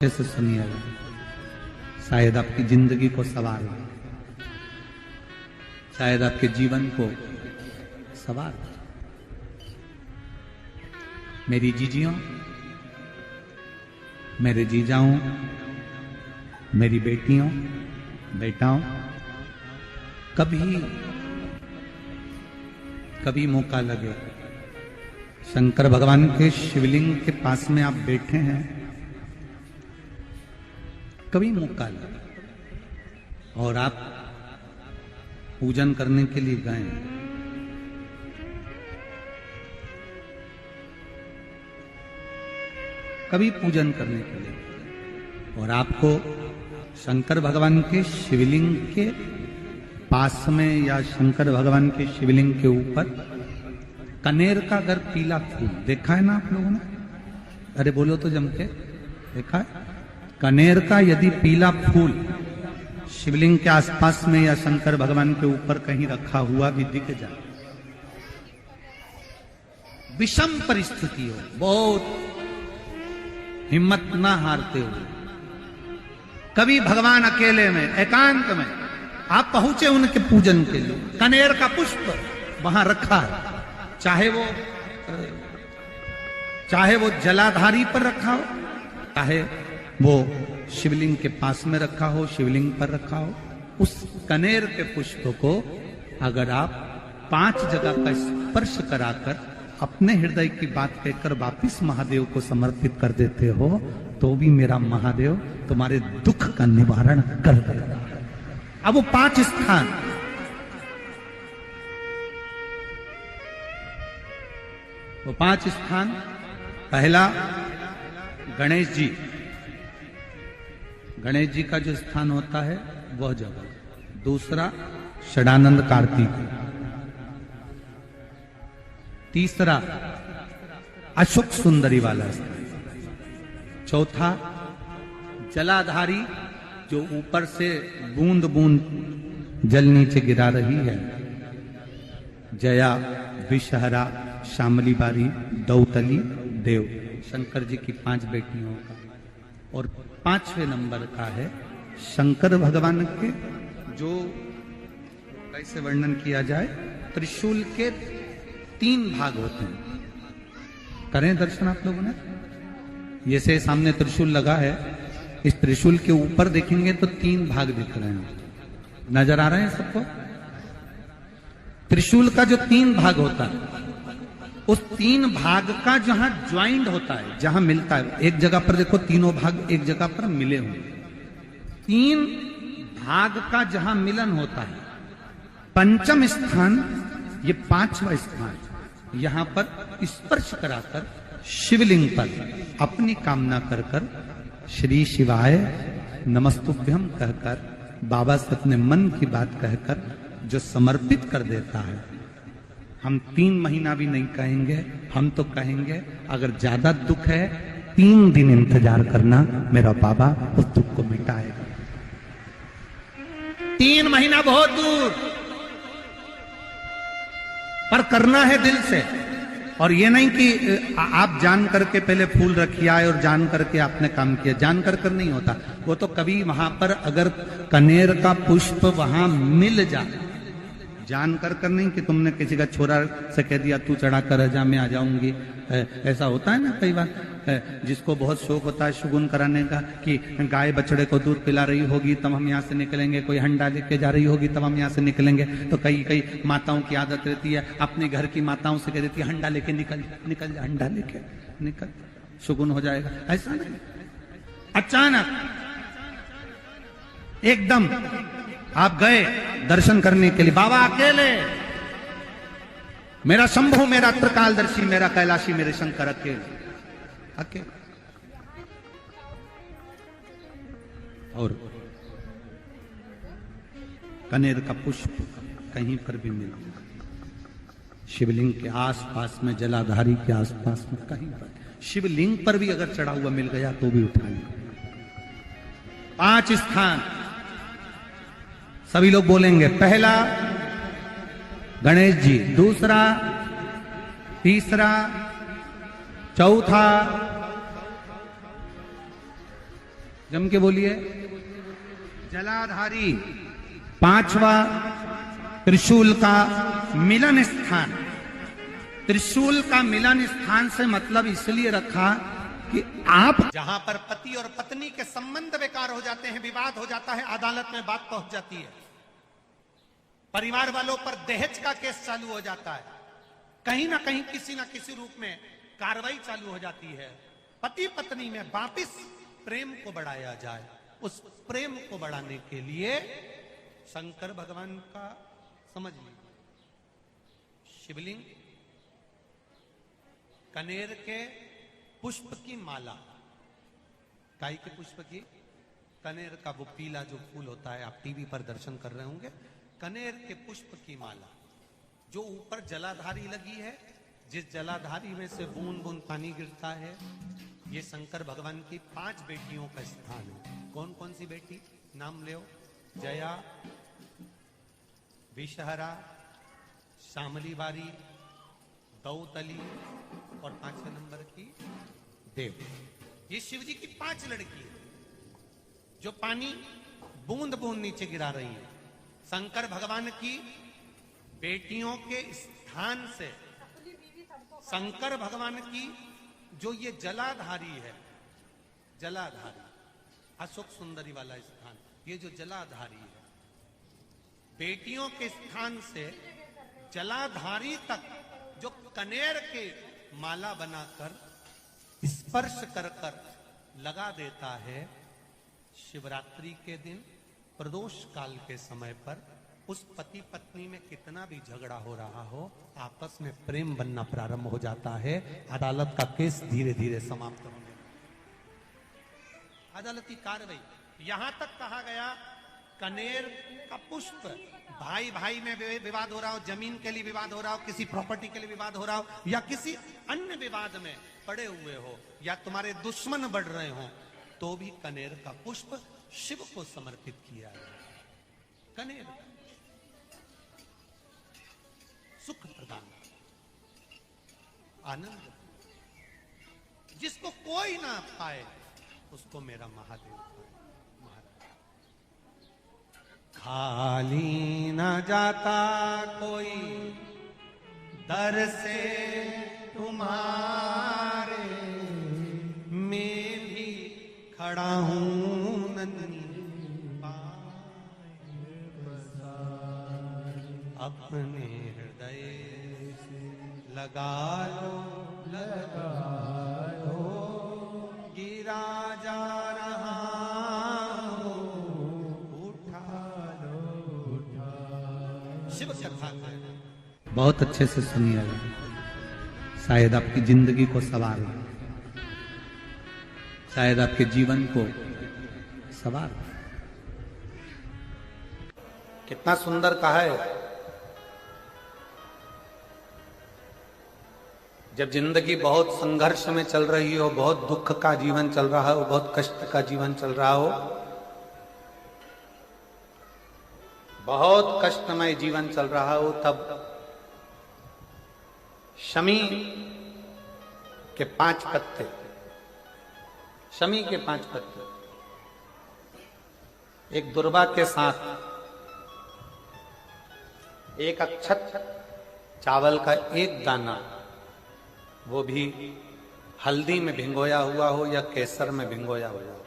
से सुनिएगा, शायद आपकी जिंदगी को सवार हो, शायद आपके जीवन को सवार हो। मेरी जीजियों, मेरे जीजाओं, मेरी बेटियों, बेटाओं, कभी मौका लगे, शंकर भगवान के शिवलिंग के पास में आप बैठे हैं, कभी मौका लगे और आप पूजन करने के लिए गए, कभी पूजन करने के लिए और आपको शंकर भगवान के शिवलिंग के पास में या शंकर भगवान के शिवलिंग के ऊपर कनेर का अगर पीला फूल देखा है ना आप लोगों ने? अरे बोलो तो जम के, देखा है? कनेर का यदि पीला फूल शिवलिंग के आसपास में या शंकर भगवान के ऊपर कहीं रखा हुआ भी दिख जाए, विषम परिस्थिति हो, बहुत हिम्मत ना हारते हुए, कभी भगवान अकेले में एकांत में आप पहुंचे उनके पूजन के लिए, कनेर का पुष्प वहां रखा है, चाहे वो जलाधारी पर रखा हो, चाहे वो शिवलिंग के पास में रखा हो, शिवलिंग पर रखा हो, उस कनेर के पुष्प को अगर आप 5 जगह का स्पर्श कराकर अपने हृदय की बात कहकर वापिस महादेव को समर्पित कर देते हो, तो भी मेरा महादेव तुम्हारे दुख का निवारण कर देगा। अब वो 5 स्थान, वो 5 स्थान, पहला गणेश जी, गणेश जी का जो स्थान होता है वह जगह, दूसरा षडानंद कार्तिक, तीसरा अशोक सुंदरी वाला स्थान, चौथा जलाधारी जो ऊपर से बूंद बूंद जल नीचे गिरा रही है, जया, विषहरा, शामली बारी, दौतली, देव, शंकर जी की 5 बेटियों का, और 5वें नंबर का है शंकर भगवान के, जो कैसे वर्णन किया जाए, त्रिशूल के 3 भाग होते हैं। करें दर्शन आप लोगों ने? ये से सामने त्रिशूल लगा है, इस त्रिशूल के ऊपर देखेंगे तो 3 भाग दिख रहे हैं, नजर आ रहे हैं सबको? त्रिशूल का जो 3 भाग होता है, उस 3 भाग का जहां ज्वाइंट होता है, जहां मिलता है, एक जगह पर देखो तीनों भाग एक जगह पर मिले हुए, 3 भाग का जहां मिलन होता है, 5वां स्थान, ये 5वां स्थान, यहां पर स्पर्श कराकर शिवलिंग पर अपनी कामना कर कर श्री शिवाय नमस्तुभ्यम कहकर बाबा से अपने मन की बात कहकर जो समर्पित कर देता है, हम 3 महीना भी नहीं कहेंगे, हम तो कहेंगे अगर ज्यादा दुख है 3 दिन इंतजार करना, मेरा बाबा उस दुख को मिटाएगा। 3 महीना बहुत दूर, पर करना है दिल से। और ये नहीं कि आप जान करके पहले फूल रखिए आए और जान करके आपने काम किया, जान कर नहीं होता वो तो। कभी वहां पर अगर कनेर का पुष्प वहां मिल जाए, जान कर नहीं कि तुमने किसी का छोरा से कह दिया तू चढ़ा कर जा, मैं आ जाऊंगी, ऐसा होता है ना कई बार, जिसको बहुत शौक होता है शुगुन कराने का, कि गाय बछड़े को दूध पिला रही होगी तब हम यहाँ से निकलेंगे, कोई हंडा लेके जा रही होगी तब हम यहाँ से निकलेंगे, तो कई माताओं की आदत रहती है, अपने घर की माताओं से कह देती है हंडा लेके निकल जा, हंडा लेके निकल, शुगुन हो जाएगा। ऐसा नहीं, अचानक एकदम आप गए दर्शन करने के लिए, बाबा अकेले, मेरा शंभु, मेरा त्रिकालदर्शी, मेरा कैलाशी, मेरे शंकर अकेले, और कनेर का पुष्प कहीं पर भी मिला, शिवलिंग के आसपास में, जलाधारी के आसपास में कहीं पर, शिवलिंग पर भी अगर चढ़ा हुआ मिल गया तो भी उठा लिया। 5 स्थान सभी लोग बोलेंगे, पहला गणेश जी, दूसरा, तीसरा, चौथा, जम के बोलिए। जलाधारी, पांचवा त्रिशूल का मिलन स्थान। त्रिशूल का मिलन स्थान से मतलब इसलिए रखा कि आप जहां पर पति और पत्नी के संबंध बेकार हो जाते हैं, विवाद हो जाता है, अदालत में बात पहुंच जाती है, परिवार वालों पर दहेज का केस चालू हो जाता है, कहीं ना कहीं किसी ना किसी रूप में कार्रवाई चालू हो जाती है, पति पत्नी में वापिस प्रेम को बढ़ाया जाए, उस प्रेम को बढ़ाने के लिए शंकर भगवान का समझ लीजिए शिवलिंग, कनेर के पुष्प की माला, काय के पुष्प की, कनेर का वो पीला जो फूल होता है, आप टीवी पर दर्शन कर रहे होंगे, कनेर के पुष्प की माला जो ऊपर जलाधारी लगी है, जिस जलाधारी में से बूंद बूंद पानी गिरता है, ये शंकर भगवान की 5 बेटियों का स्थान है। कौन कौन सी बेटी नाम ले? जया, विषहरा, श्यामली बारी, दौतली और 5वें नंबर की देव। ये शिव जी की 5 लड़की है जो पानी बूंद बूंद नीचे गिरा रही है। शंकर भगवान की बेटियों के स्थान से शंकर भगवान की जो ये जलाधारी है, जलाधारी अशोक सुंदरी वाला स्थान, ये जो जलाधारी है, बेटियों के स्थान से जलाधारी तक जो कनेर के माला बनाकर स्पर्श कर कर लगा देता है, शिवरात्रि के दिन प्रदोष काल के समय पर उस पति पत्नी में कितना भी झगड़ा हो रहा हो, आपस में प्रेम बनना प्रारंभ हो जाता है। अदालत का केस धीरे धीरे समाप्त होने, अदालत की कार्रवाई। यहां तक कहा गया कनेर का पुष्प, भाई भाई में विवाद हो रहा हो, जमीन के लिए विवाद हो रहा हो, किसी प्रॉपर्टी के लिए विवाद हो रहा हो, या किसी अन्य विवाद में पड़े हुए हो, या तुम्हारे दुश्मन बढ़ रहे हो, तो भी कनेर का पुष्प शिव को समर्पित किया है। कनेर सुख प्रदान, आनंद, जिसको कोई ना पाए उसको मेरा महादेव खाली न जाता कोई दर से तुम्हारे, मैं भी खड़ा हूं नन्ही अपने हृदय से लगा लो, लगा लो, गिरा जा रहा हो, उठा लो, उठा। शिव कथा बहुत अच्छे से सुनिएगा, शायद आपकी जिंदगी को सवार, शायद आपके जीवन को सवार। कितना सुंदर कहा है। जब जिंदगी बहुत संघर्ष में चल रही हो, बहुत दुख का जीवन चल रहा हो, बहुत कष्ट का जीवन चल रहा हो, बहुत कष्टमय जीवन चल रहा हो, तब शमी के 5 पत्ते, शमी के 5 पत्ते, एक दुर्वा के साथ एक अक्षत चावल का एक दाना, वो भी हल्दी में भिंगोया हुआ हो या केसर में भिंगोया हुआ हो,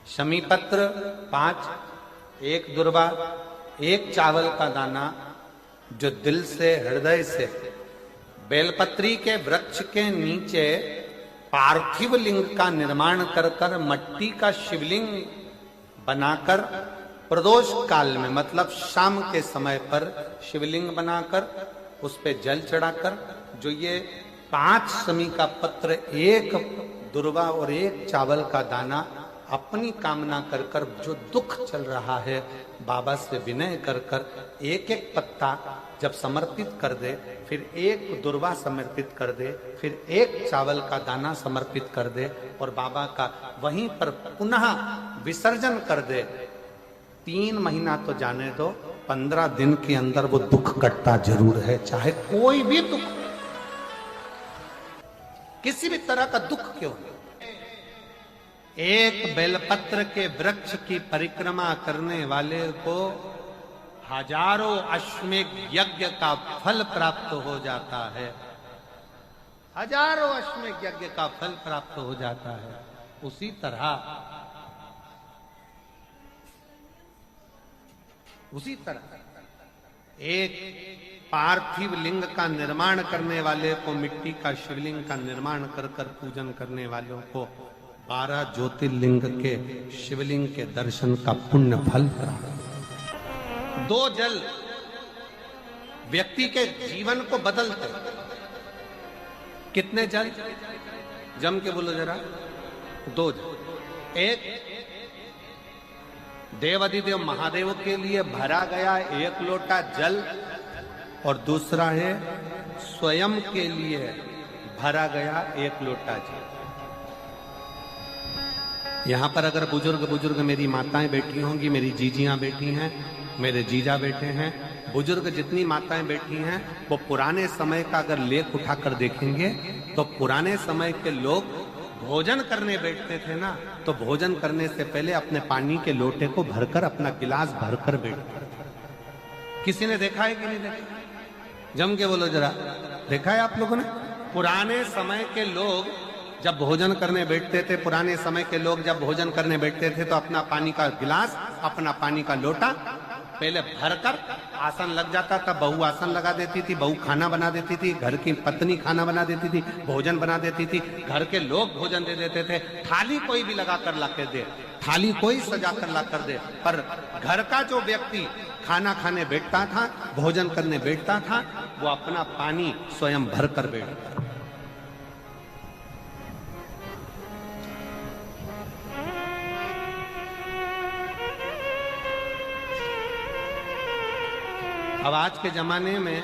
शमी पत्र 5, एक दुर्वा, एक चावल का दाना, जो दिल से, हृदय से बेलपत्री के वृक्ष के नीचे पार्थिव लिंग का निर्माण कर कर मट्टी का शिवलिंग बनाकर प्रदोष काल में, मतलब शाम के समय पर शिवलिंग बनाकर उस पे जल चढ़ाकर, जो ये 5 शमी का पत्र, एक दुर्वा और एक चावल का दाना, अपनी कामना कर कर जो दुख चल रहा है, बाबा से विनय कर कर एक एक पत्ता जब समर्पित कर दे, फिर एक दुर्वा समर्पित कर दे, फिर एक चावल का दाना समर्पित कर दे और बाबा का वहीं पर पुनः विसर्जन कर दे, 3 महीना तो जाने दो, 15 दिन के अंदर वो दुख कटता जरूर है, चाहे कोई भी दुख। किसी भी तरह का दुख क्यों नहीं। एक बेलपत्र के वृक्ष की परिक्रमा करने वाले को हजारों अश्वमेध यज्ञ का फल प्राप्त हो जाता है। हजारों अश्वमेध यज्ञ का फल प्राप्त हो जाता है। उसी तरह एक पार्थिव लिंग का निर्माण करने वाले को, मिट्टी का शिवलिंग का निर्माण कर कर पूजन करने वालों को 12 ज्योतिर्लिंग के शिवलिंग के दर्शन का पुण्य फल प्राप्त। 2 जल व्यक्ति के जीवन को बदलते। कितने जल? जम के बोलो जरा। 2 जल। एक देवाधिदेव महादेव के लिए भरा गया 1 लोटा जल, और दूसरा है स्वयं के लिए भरा गया 1 लोटा जल। यहां पर अगर बुजुर्ग मेरी माताएं बैठी होंगी, मेरी जीजियां बैठी हैं, मेरे जीजा बैठे हैं, बुजुर्ग जितनी माताएं बैठी हैं, वो पुराने समय का अगर लेख उठाकर देखेंगे तो पुराने समय के लोग भोजन करने बैठते थे ना, तो भोजन करने से पहले अपने पानी के लोटे को भरकर, अपना गिलास भरकर बैठते। किसी ने देखा है कि नहीं देखा? जम के बोलो जरा। देखा है आप लोगों ने? पुराने समय के लोग जब भोजन करने बैठते थे, पुराने समय के लोग जब भोजन करने बैठते थे तो अपना पानी का गिलास, अपना पानी का लोटा पहले भरकर आसन लग जाता था। बहू आसन लगा देती थी, बहू खाना बना देती थी, घर की पत्नी खाना बना देती थी, भोजन बना देती थी, घर के लोग भोजन दे देते थे। थाली कोई भी लगा कर ला कर दे, थाली कोई सजा कर ला कर दे, पर घर का जो व्यक्ति खाना खाने बैठता था, भोजन करने बैठता था, वो अपना पानी स्वयं भर कर बैठता। अब आज के जमाने में